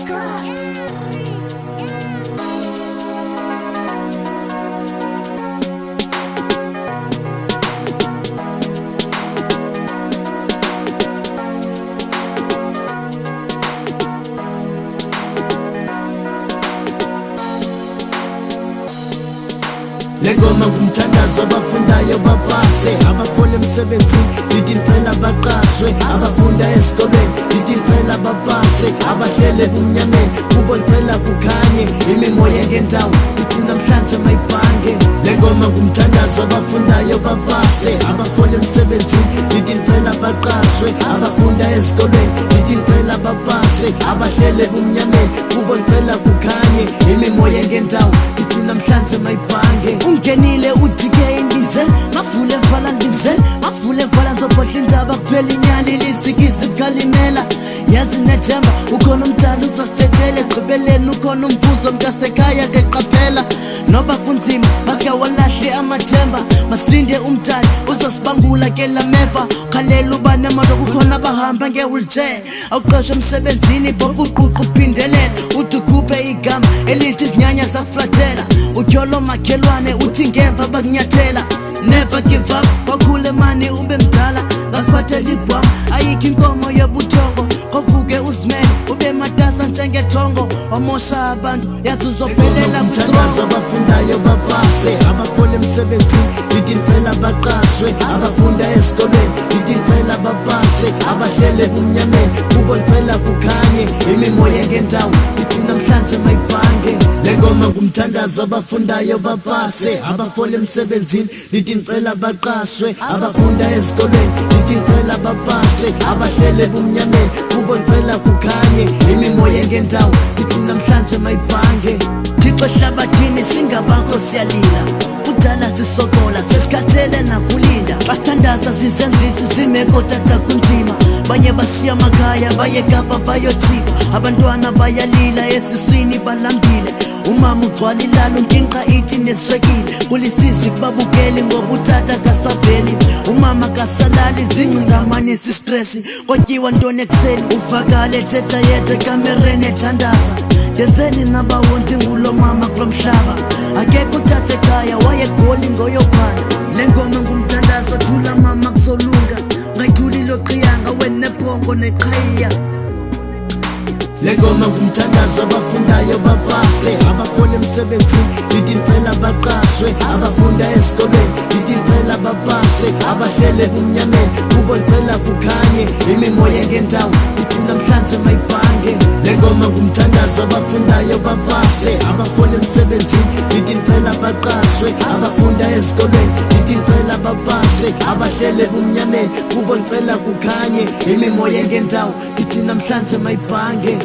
Lengoma ngumthandazo abafundayo bapase, abafole emsebenzini lithi ngicela baqashwe, abafunda esikolweni lithi ngicela bapase, abahlele ebumnyameni kubo ngicela kukhanye, imimoya ngendawo lithi namhlanje mayibhange. Lengoma ngumthandazo abafundayo bapase, abafole emsebenzini lithi ngicela baqashwe, abafunda esikolweni lithi ngicela bapase, abahlele ebumnyameni kubo ngicela kukhanye, imimoya ngendawo lithi namhlanje mayibhange. Ungenile uDK imbize ngavule vala ndize ngavule vala ngizobhodla indaba kuphela inyali lisikise bukhalimela yazi nethemba ukhona umdala uzosithethela egqibeleni ukhona umvuzo mntasekhaya ke qaphela noba kunzima masingawalahli amathemba masilinde umdali uzosibangula ke lameva khalela uba nemoto kukhona abahamba nge-wheelchair awuqeshe emsebenzini phofu uquqa uphindelela uthi ukhuphe igama elithi isinyanya sakuflathela utyholo makhelwane uthi ngemva bakunyathela never give up kwakhule mani ube mdala ngasiphathela igwama ayikho inkomo yobuthongo kovuke uzimele ube matasa njengethongo wamosha abantu yathi uzophelela kuthandazo abafundayo bapase, abafole emsebenzini lithi ngicela baqashwe, abafunda esikolweni lithi ngicela bapase, abahlele ebumnyameni kubo ngicela kukhanye, imimoya ngendawo lithi namhlanje mayibhange. Lengoma ngumthandazo abafundayo bapase, abafole emsebenzini lithi ngicela baqashwe, abafunda esikolweni lithi ngicela bapase, abahlele ebumnyameni kubo ngicela kukhanye, imimoya ngendawo lithi namhlanje mayibhange. Thixo ehlabathini singabakho siyalila, kudala sisokola sesikhathele nakulinda, basithandaza zizenzisi zimeko tata kunzima, banye bashiya amakhaya baye Kapa bayothika, abantwana bayalila esiswini balambile, umama ugcwala ilalo nkinqa ithi neswekile, kulisisi kubabukeli ngokuthatha kasaveli, umama kasalali zingcingamane sistresi kotyiwa ntoni ekuseni uvakale thetha yethe kamereni ethandaza ngenzeni nabawonti ngulo mama kulo mhlaba akekho uthatha ekhaya wayegoli ngoyophana. Lengoma ngumthandazo thula mama kuzolunga ngayithuli loqiyanga wenebhongo neqhayiya. Lengoma ngumthandazo abafundayo bapase, abafole emsebenzini lithi ngicela baqashwe, abafunda esikolweni lithi ngicela bapase, abahlele ebumnyameni kubo ngicela kukhanye, imimoya ngendawo lithi namhlanje mayibhange. Lengoma ngumthandazo abafundayo bapase, abafole emsebenzini lithi ngicela baqashwe, abafunda esikolweni lithi ngicela bapase, abahlele ebumnyameni kubo ngicela kukhanye, imimoya ngendawo lithi namhlanje mayibhange.